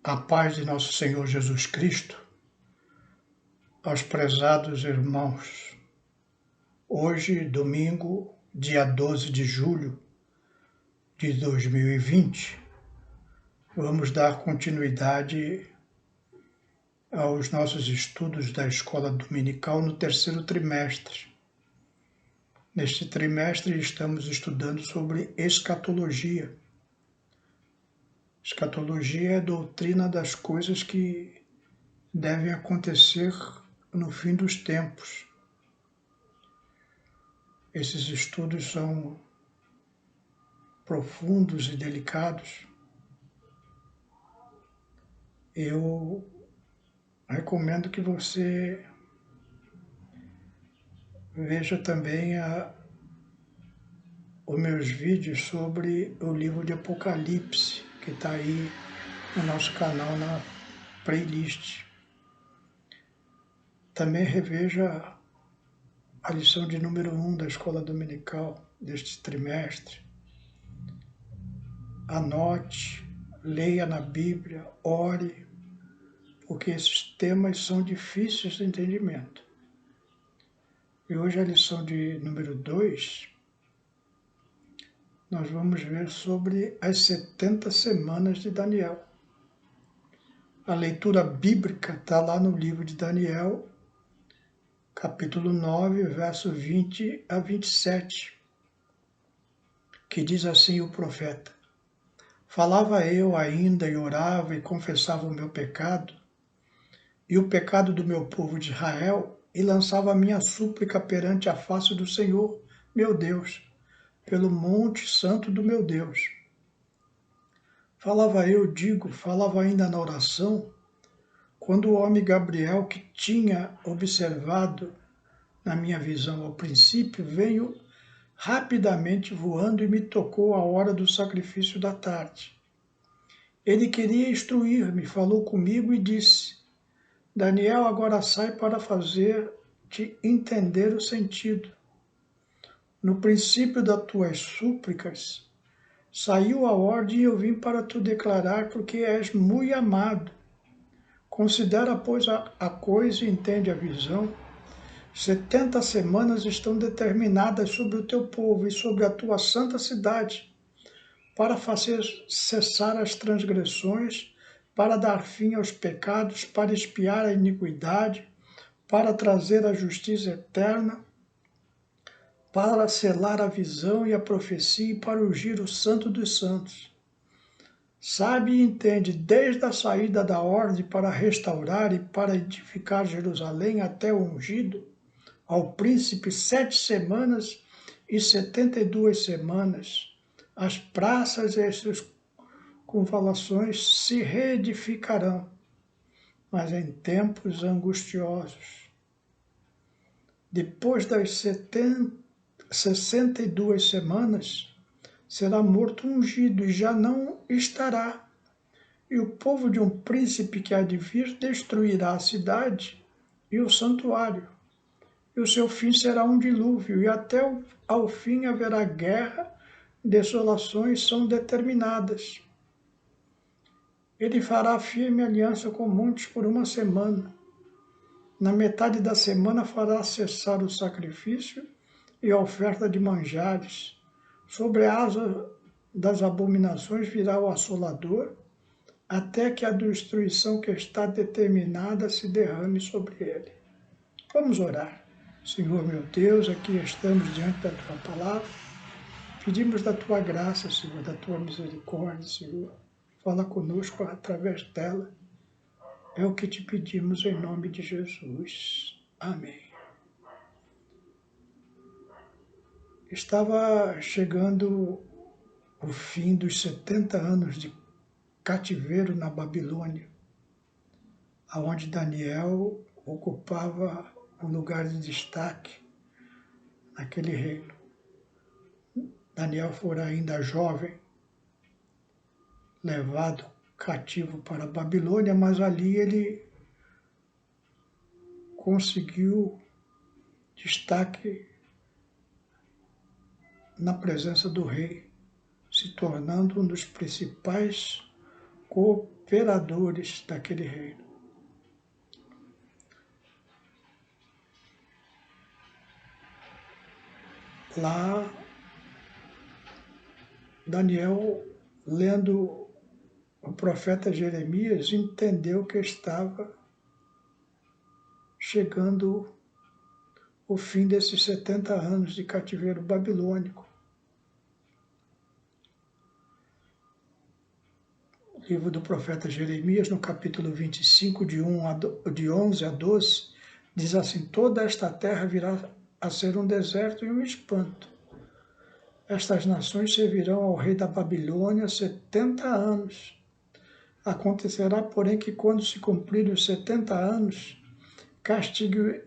A paz de nosso Senhor Jesus Cristo, aos prezados irmãos. Hoje, domingo, dia 12 de julho de 2020, vamos dar continuidade aos nossos estudos da escola dominical no terceiro trimestre. Neste trimestre, estamos estudando sobre escatologia. Escatologia é a doutrina das coisas que devem acontecer no fim dos tempos. Esses estudos são profundos e delicados. Eu recomendo que você veja também os meus vídeos sobre o livro de Apocalipse, que está aí no nosso canal na playlist. Também reveja a lição de número 1 da escola dominical deste trimestre. Anote, leia na Bíblia, ore, porque esses temas são difíceis de entendimento. E hoje a lição de número 2, nós vamos ver sobre as 70 semanas de Daniel. A leitura bíblica está lá no livro de Daniel, capítulo 9, verso 20 a 27, que diz assim o profeta: Falava eu ainda e orava e confessava o meu pecado e o pecado do meu povo de Israel, e lançava a minha súplica perante a face do Senhor, meu Deus, pelo monte santo do meu Deus. Falava ainda na oração, quando o homem Gabriel, que tinha observado na minha visão ao princípio, veio rapidamente voando e me tocou a hora do sacrifício da tarde. Ele queria instruir-me, falou comigo e disse: Daniel, agora sai para fazer-te entender o sentido. No princípio das tuas súplicas, saiu a ordem e eu vim para te declarar, porque és muito amado. Considera, pois, a coisa e entende a visão. 70 semanas estão determinadas sobre o teu povo e sobre a tua santa cidade, para fazer cessar as transgressões, para dar fim aos pecados, para expiar a iniquidade, para trazer a justiça eterna, para selar a visão e a profecia e para ungir o santo dos santos. Sabe e entende desde a saída da ordem para restaurar e para edificar Jerusalém até o ungido, ao príncipe 7 semanas e 72 semanas. As praças e as suas convalações se reedificarão, mas em tempos angustiosos. Depois das 62 semanas, será morto ungido e já não estará. E o povo de um príncipe que há de vir destruirá a cidade e o santuário. E o seu fim será um dilúvio, e até ao fim haverá guerra, desolações são determinadas. Ele fará firme aliança com muitos por 1 semana. Na metade da semana fará cessar o sacrifício e a oferta de manjares. Sobre a asa das abominações virá o assolador, até que a destruição que está determinada se derrame sobre ele. Vamos orar. Senhor meu Deus, aqui estamos diante da Tua palavra. Pedimos da Tua graça, Senhor, da Tua misericórdia, Senhor. Fala conosco através dela. É o que te pedimos em nome de Jesus. Amém. Estava chegando o fim dos 70 anos de cativeiro na Babilônia, onde Daniel ocupava um lugar de destaque naquele reino. Daniel fora ainda jovem, levado cativo para a Babilônia, mas ali ele conseguiu destaque na presença do rei, se tornando um dos principais imperadores daquele reino. Lá, Daniel, lendo o profeta Jeremias, entendeu que estava chegando o fim desses 70 anos de cativeiro babilônico. O livro do profeta Jeremias, no capítulo 25, de 11 a 12, diz assim: toda esta terra virá a ser um deserto e um espanto. Estas nações servirão ao rei da Babilônia 70 anos. Acontecerá, porém, que quando se cumprirem os 70 anos, castigarei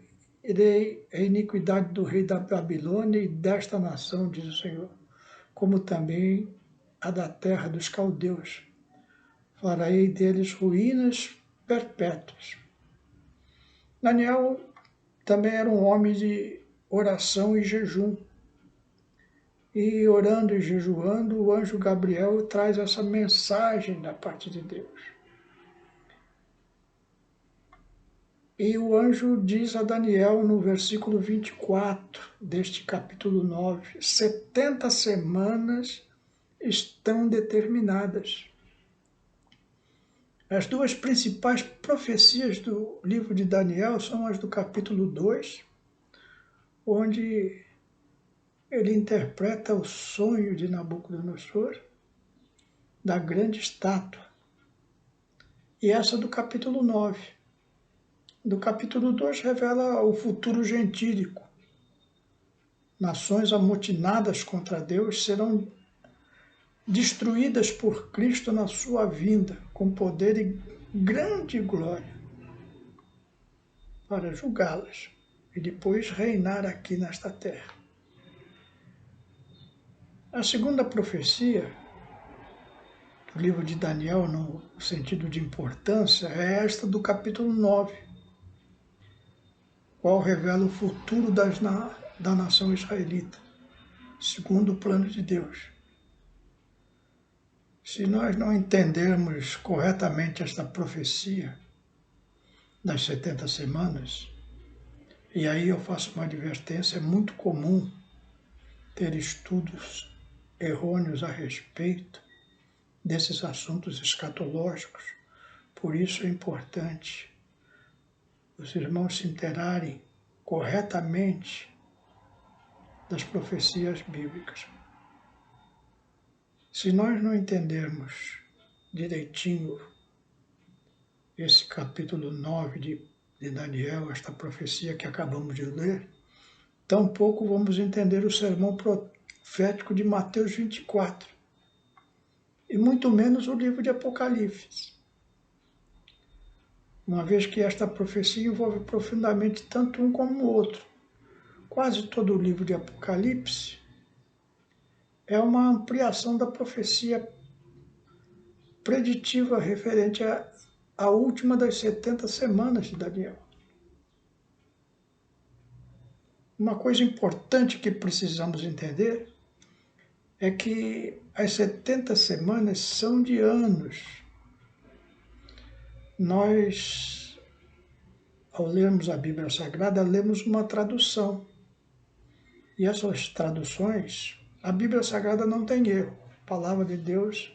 a iniquidade do rei da Babilônia e desta nação, diz o Senhor, como também a da terra dos caldeus. Farei deles ruínas perpétuas. Daniel também era um homem de oração e jejum. E orando e jejuando, o anjo Gabriel traz essa mensagem da parte de Deus. E o anjo diz a Daniel, no versículo 24 deste capítulo 9, 70 semanas estão determinadas. As duas principais profecias do livro de Daniel são as do capítulo 2, onde ele interpreta o sonho de Nabucodonosor, da grande estátua. E essa do capítulo 9. Do capítulo 2 revela o futuro gentílico. Nações amotinadas contra Deus serão destruídas por Cristo na sua vinda, com poder e grande glória, para julgá-las e depois reinar aqui nesta terra. A segunda profecia do livro de Daniel, no sentido de importância, é esta do capítulo 9, qual revela o futuro da nação israelita, segundo o plano de Deus. Se nós não entendermos corretamente esta profecia das 70 semanas, e aí eu faço uma advertência, é muito comum ter estudos errôneos a respeito desses assuntos escatológicos. Por isso é importante os irmãos se inteirarem corretamente das profecias bíblicas. Se nós não entendermos direitinho esse capítulo 9 de Daniel, esta profecia que acabamos de ler, tampouco vamos entender o sermão profético de Mateus 24, e muito menos o livro de Apocalipse, uma vez que esta profecia envolve profundamente tanto um como o outro. Quase todo o livro de Apocalipse é uma ampliação da profecia preditiva referente à última das 70 semanas de Daniel. Uma coisa importante que precisamos entender é que as 70 semanas são de anos. Nós, ao lermos a Bíblia Sagrada, lemos uma tradução. E essas traduções, a Bíblia Sagrada não tem erro. A palavra de Deus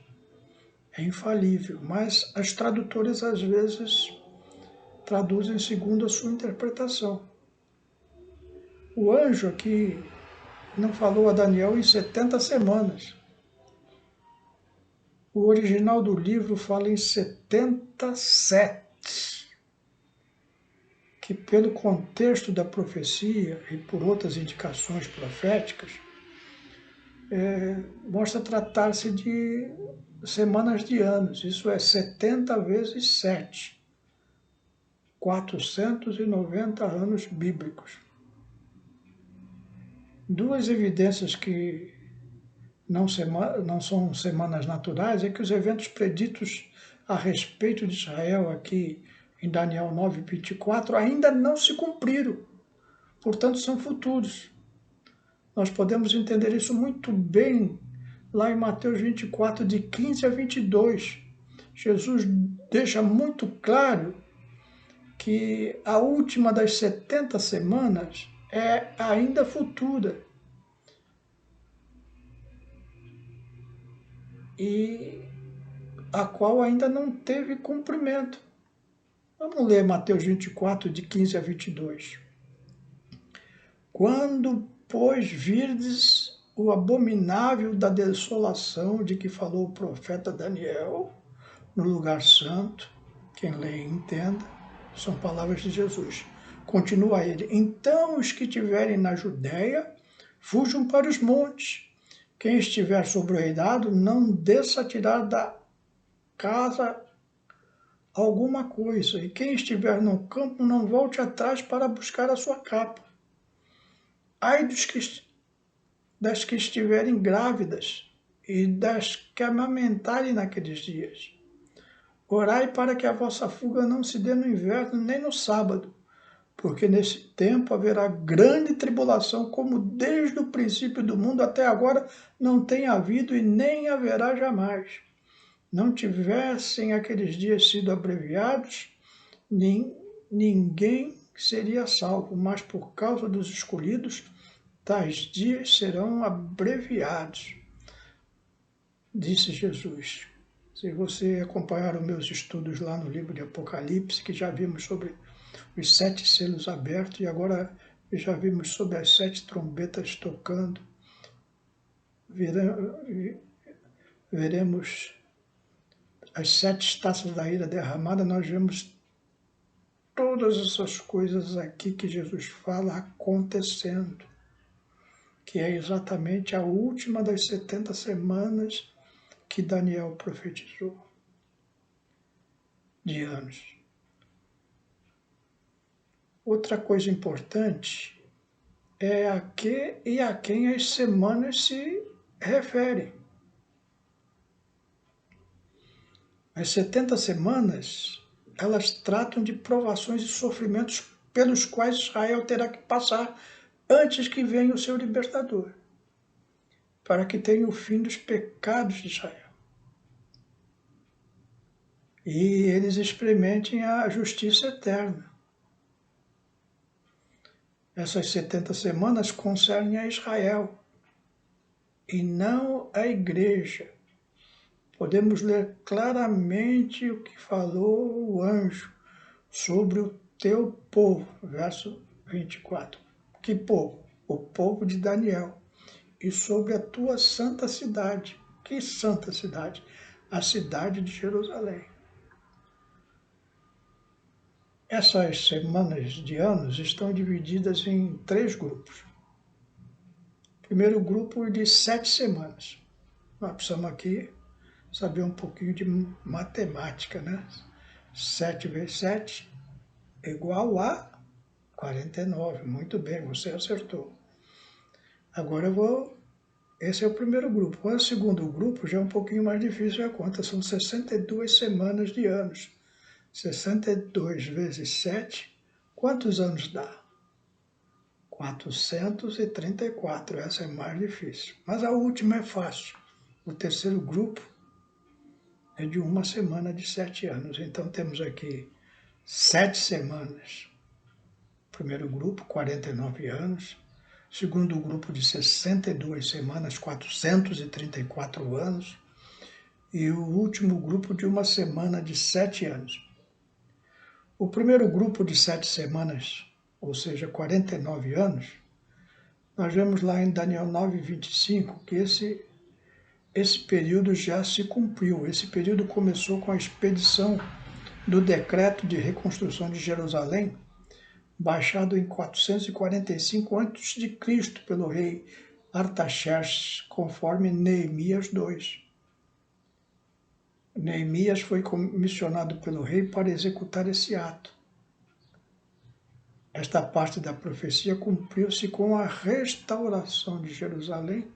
é infalível, mas as tradutoras às vezes traduzem segundo a sua interpretação. O anjo aqui não falou a Daniel em 70 semanas. O original do livro fala em 77, que pelo contexto da profecia e por outras indicações proféticas, mostra tratar-se de semanas de anos. Isso é 70 vezes 7, 490 anos bíblicos. Duas evidências que não são semanas naturais é que os eventos preditos a respeito de Israel aqui em Daniel 9:24 ainda não se cumpriram, portanto são futuros. Nós podemos entender isso muito bem lá em Mateus 24, de 15 a 22. Jesus deixa muito claro que a última das 70 semanas é ainda futura. E a qual ainda não teve cumprimento. Vamos ler Mateus 24, de 15 a 22. Quando, pois, virdes o abominável da desolação de que falou o profeta Daniel, no lugar santo, quem lê entenda, são palavras de Jesus. Continua ele, então os que estiverem na Judéia, fujam para os montes. Quem estiver sobre o eirado, não desça a tirar da casa alguma coisa, e quem estiver no campo, não volte atrás para buscar a sua capa. Ai das que estiverem grávidas e das que amamentarem naqueles dias. Orai para que a vossa fuga não se dê no inverno nem no sábado, porque nesse tempo haverá grande tribulação, como desde o princípio do mundo até agora não tem havido e nem haverá jamais. Não tivessem aqueles dias sido abreviados, ninguém seria salvo, mas por causa dos escolhidos, tais dias serão abreviados, disse Jesus. Se você acompanhar os meus estudos lá no livro de Apocalipse, que já vimos sobre os 7 selos abertos, e agora já vimos sobre as 7 trombetas tocando, veremos as 7 taças da ira derramada, nós vemos todas essas coisas aqui que Jesus fala acontecendo, que é exatamente a última das 70 semanas que Daniel profetizou, de anos. Outra coisa importante é a que e a quem as semanas se referem. As 70 semanas, elas tratam de provações e sofrimentos pelos quais Israel terá que passar antes que venha o seu libertador, para que tenha o fim dos pecados de Israel. E eles experimentem a justiça eterna. Essas 70 semanas concernem a Israel e não a igreja. Podemos ler claramente o que falou o anjo sobre o teu povo, verso 24. Que povo? O povo de Daniel. E sobre a tua santa cidade. Que santa cidade? A cidade de Jerusalém. Essas semanas de anos estão divididas em 3 grupos. Primeiro grupo de 7 semanas. Nós precisamos aqui saber um pouquinho de matemática, né? 7 vezes 7 é igual a 49. Muito bem, você acertou. Agora esse é o primeiro grupo. O segundo grupo já é um pouquinho mais difícil a conta, são 62 semanas de anos. 62 vezes 7, quantos anos dá? 434, essa é mais difícil. Mas a última é fácil. O terceiro grupo é de uma semana de 7 anos. Então temos aqui 7 semanas. Primeiro grupo, 49 anos. Segundo grupo de 62 semanas, 434 anos. E o último grupo de uma semana de 7 anos. O primeiro grupo de 7 semanas, ou seja, 49 anos, nós vemos lá em Daniel 9:25 que esse período já se cumpriu. Esse período começou com a expedição do decreto de reconstrução de Jerusalém, baixado em 445 a.C. pelo rei Artaxerxes, conforme Neemias 2. Neemias foi comissionado pelo rei para executar esse ato. Esta parte da profecia cumpriu-se com a restauração de Jerusalém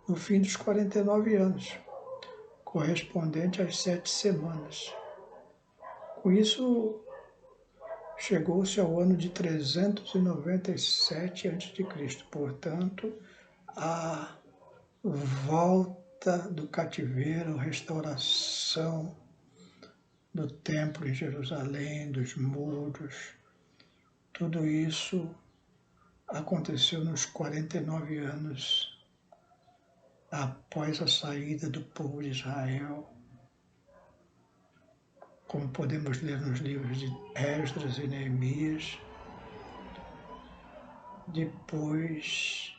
no fim dos 49 anos, correspondente às 7 semanas. Com isso, chegou-se ao ano de 397 a.C., portanto, a volta do cativeiro, restauração do templo em Jerusalém, dos muros, tudo isso aconteceu nos 49 anos após a saída do povo de Israel, como podemos ler nos livros de Esdras e Neemias, depois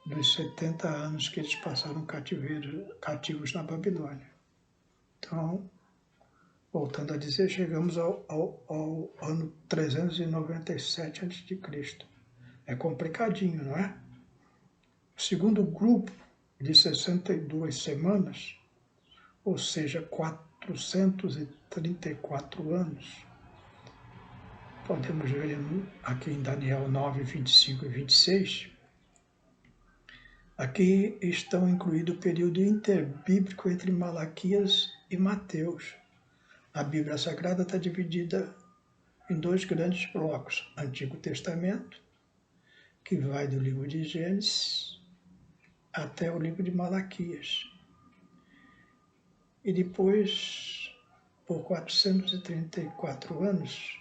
dos 70 anos que eles passaram cativos na Babilônia. Então, voltando a dizer, chegamos ao ano 397 a.C. É complicadinho, não é? O segundo grupo de 62 semanas, ou seja, 434 anos, podemos ver aqui em Daniel 9, 25 e 26, aqui estão incluído o período interbíblico entre Malaquias e Mateus. A Bíblia Sagrada está dividida em dois grandes blocos: Antigo Testamento, que vai do livro de Gênesis até o livro de Malaquias. E depois, por 434 anos,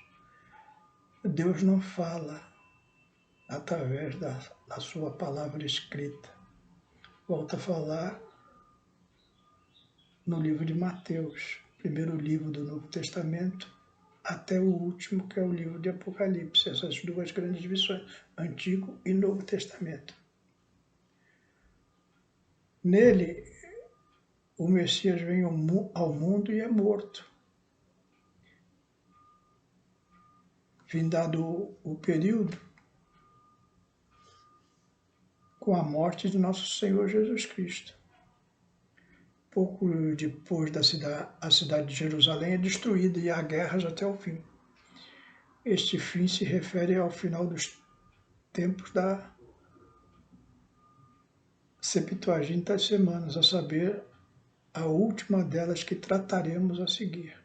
Deus não fala através da sua palavra escrita. Volta a falar no livro de Mateus, primeiro livro do Novo Testamento, até o último, que é o livro de Apocalipse, essas duas grandes divisões, Antigo e Novo Testamento. Nele, o Messias vem ao mundo e é morto. Findado o período, com a morte de nosso Senhor Jesus Cristo. Pouco depois a cidade de Jerusalém é destruída e há guerras até o fim. Este fim se refere ao final dos tempos da Septuaginta semanas, a saber, a última delas que trataremos a seguir.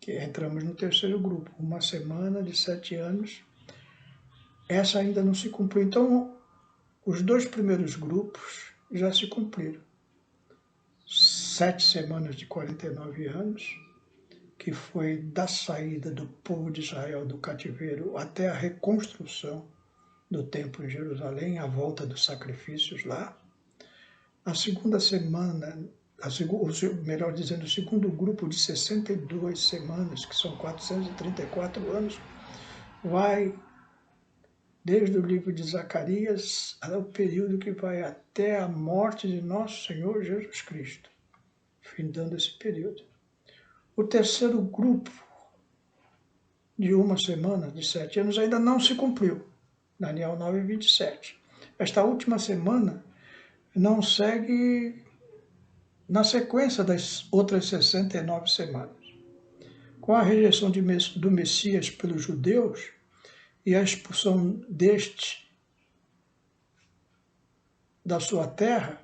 Que entramos no terceiro grupo, uma semana de 7 anos. Essa ainda não se cumpriu. Então, os dois primeiros grupos já se cumpriram. 7 semanas de 49 anos, que foi da saída do povo de Israel do cativeiro até a reconstrução do templo em Jerusalém, a volta dos sacrifícios lá. A segunda semana, melhor dizendo, o segundo grupo de 62 semanas, que são 434 anos, vai desde o livro de Zacarias ao período que vai até a morte de nosso Senhor Jesus Cristo, findando esse período. O terceiro grupo de uma semana, de 7 anos, ainda não se cumpriu. Daniel 9, 27. Esta última semana não segue na sequência das outras 69 semanas. Com a rejeição do Messias pelos judeus e a expulsão deste da sua terra,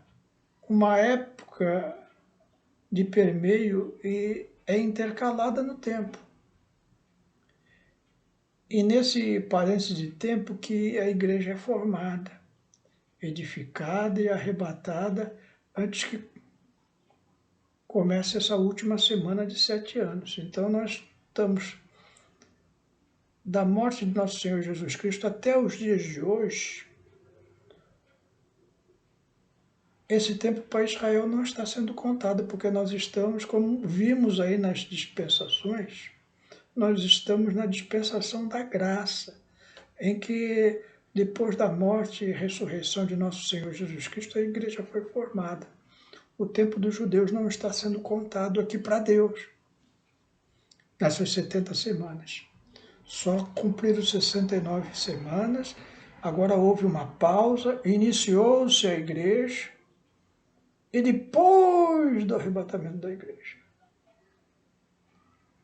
uma época de permeio é intercalada no tempo. E nesse parênteses de tempo que a igreja é formada, edificada e arrebatada antes que comece essa última semana de 7 anos. Então nós estamos da morte de nosso Senhor Jesus Cristo até os dias de hoje. Esse tempo para Israel não está sendo contado, porque nós estamos, como vimos aí nas dispensações, nós estamos na dispensação da graça, em que depois da morte e ressurreição de nosso Senhor Jesus Cristo, a igreja foi formada. O tempo dos judeus não está sendo contado aqui para Deus, nessas 70 semanas. Só cumpriram 69 semanas, agora houve uma pausa, iniciou-se a igreja, e depois do arrebatamento da igreja,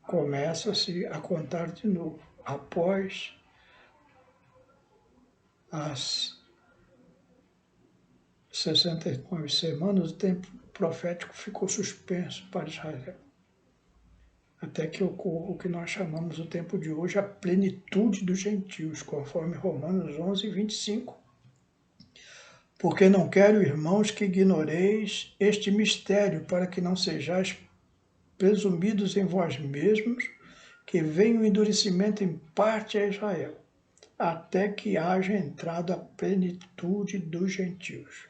começa-se a contar de novo, após as 69 semanas, o tempo profético ficou suspenso para Israel, até que ocorra o que nós chamamos o tempo de hoje, a plenitude dos gentios, conforme Romanos 11, 25. Porque não quero, irmãos, que ignoreis este mistério, para que não sejais presumidos em vós mesmos, que venha o endurecimento em parte a Israel, até que haja entrado a plenitude dos gentios.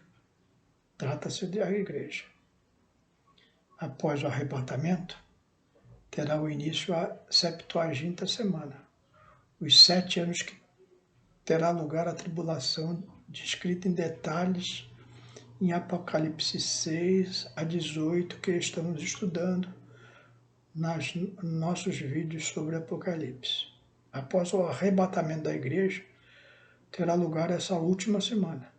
Trata-se da igreja. Após o arrebatamento, terá o início a 70ª semana, os 7 anos que terá lugar a tribulação, descrita em detalhes em Apocalipse 6 a 18, que estamos estudando nos nossos vídeos sobre Apocalipse. Após o arrebatamento da igreja, terá lugar essa última semana,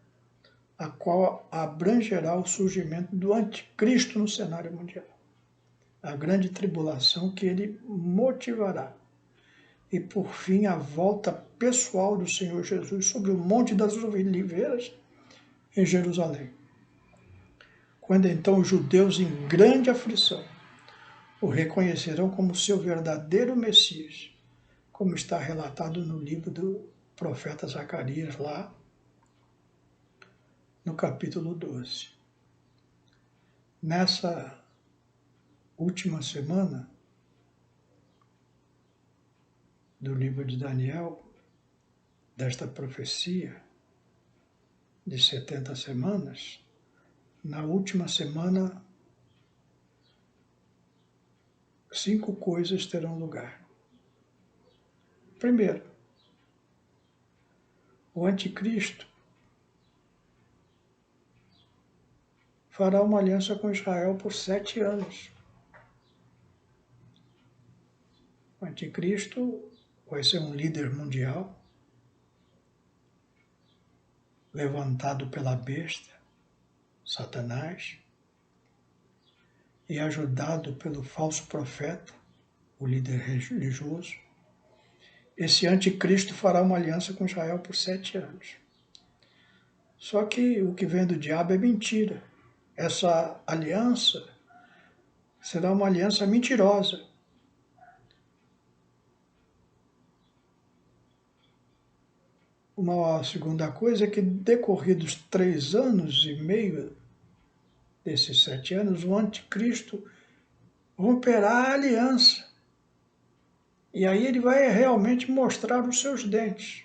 a qual abrangerá o surgimento do anticristo no cenário mundial, a grande tribulação que ele motivará, e por fim a volta pessoal do Senhor Jesus sobre o Monte das Oliveiras em Jerusalém, quando então os judeus em grande aflição o reconhecerão como seu verdadeiro Messias, como está relatado no livro do profeta Zacarias, lá no capítulo 12. Nessa última semana do livro de Daniel, desta profecia de 70 semanas, na última semana, 5 coisas terão lugar. Primeiro, o anticristo fará uma aliança com Israel por 7 anos. O anticristo vai ser um líder mundial, levantado pela besta, Satanás, e ajudado pelo falso profeta, o líder religioso. Esse anticristo fará uma aliança com Israel por 7 anos. Só que o que vem do diabo é mentira. Essa aliança será uma aliança mentirosa. Uma segunda coisa é que, decorridos 3 anos e meio desses 7 anos, o anticristo romperá a aliança. E aí ele vai realmente mostrar os seus dentes.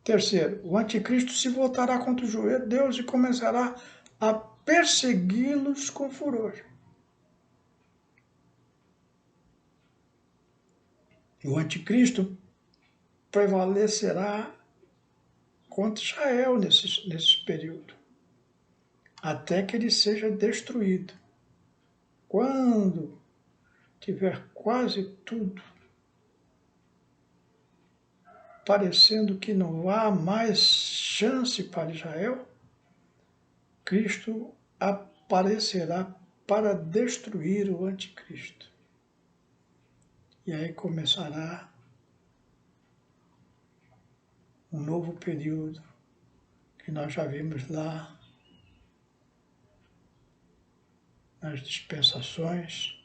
Terceiro, o anticristo se voltará contra os judeus e começará a persegui-los com furor. O anticristo prevalecerá contra Israel nesse período, até que ele seja destruído. Quando tiver quase tudo parecendo que não há mais chance para Israel, Cristo aparecerá para destruir o anticristo. E aí começará um novo período que nós já vimos lá nas dispensações,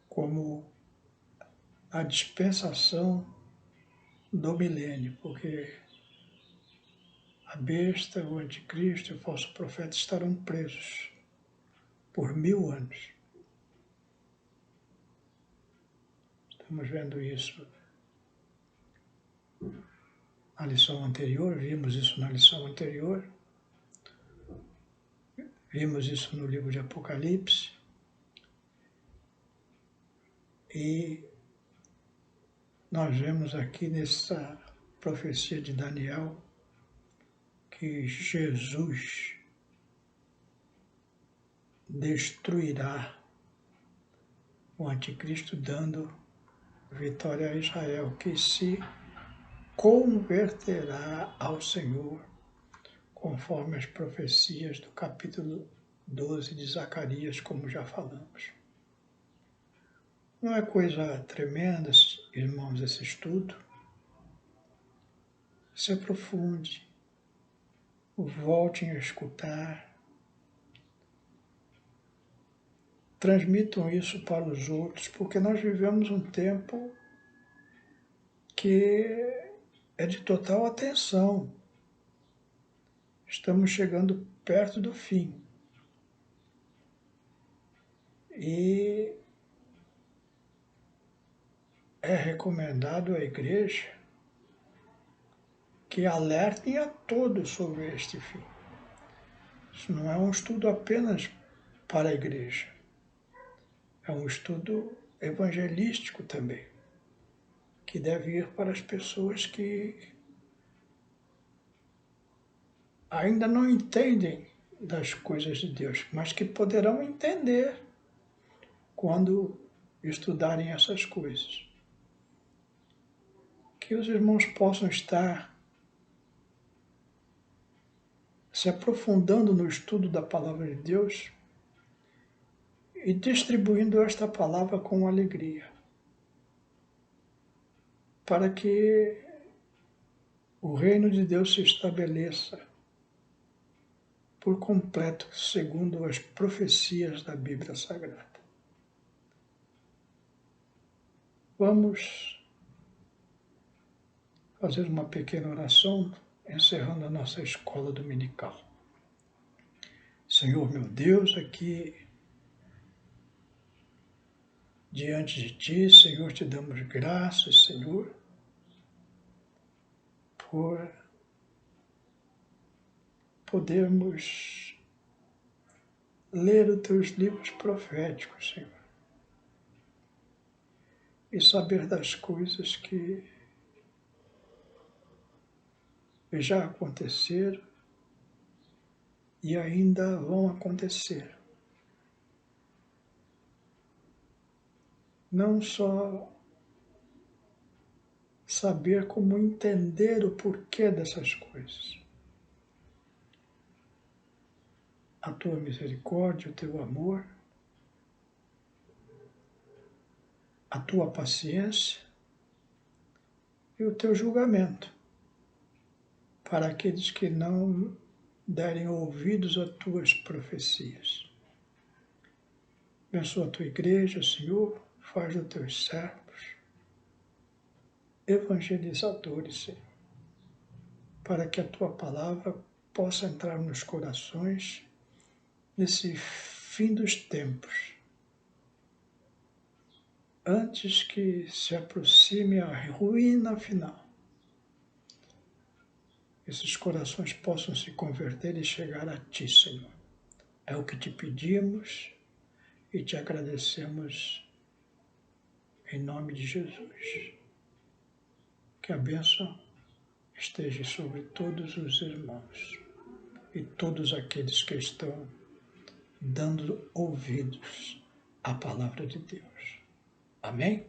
como a dispensação do milênio, porque a besta, o anticristo e o falso profeta estarão presos por 1000 anos. Estamos vendo isso na lição anterior, vimos isso na lição anterior, vimos isso no livro de Apocalipse, e nós vemos aqui nessa profecia de Daniel que Jesus destruirá o anticristo, dando vitória a Israel, que se converterá ao Senhor, conforme as profecias do capítulo 12 de Zacarias, como já falamos. Não é coisa tremenda, irmãos, esse estudo? Se aprofunde, voltem a escutar, transmitam isso para os outros, porque nós vivemos um tempo que é de total atenção. Estamos chegando perto do fim. E é recomendado à igreja que alertem a todos sobre este fim. Isso não é um estudo apenas para a igreja, é um estudo evangelístico também, que deve ir para as pessoas que ainda não entendem das coisas de Deus, mas que poderão entender quando estudarem essas coisas. Que os irmãos possam estar se aprofundando no estudo da palavra de Deus e distribuindo esta palavra com alegria, para que o reino de Deus se estabeleça por completo, segundo as profecias da Bíblia Sagrada. Vamos fazer uma pequena oração, encerrando a nossa escola dominical. Senhor meu Deus, aqui diante de Ti, Senhor, te damos graças, Senhor, por podermos ler os Teus livros proféticos, Senhor, e saber das coisas que já aconteceram e ainda vão acontecer. Não só saber como entender o porquê dessas coisas. A Tua misericórdia, o Teu amor, a Tua paciência e o Teu julgamento para aqueles que não derem ouvidos às Tuas profecias. Abençoa a Tua igreja, Senhor, faz dos Teus servos evangelizadores, Senhor, para que a Tua palavra possa entrar nos corações nesse fim dos tempos, antes que se aproxime a ruína final. Esses corações possam se converter e chegar a Ti, Senhor. É o que Te pedimos e Te agradecemos em nome de Jesus. Que a bênção esteja sobre todos os irmãos e todos aqueles que estão dando ouvidos à palavra de Deus. Amém?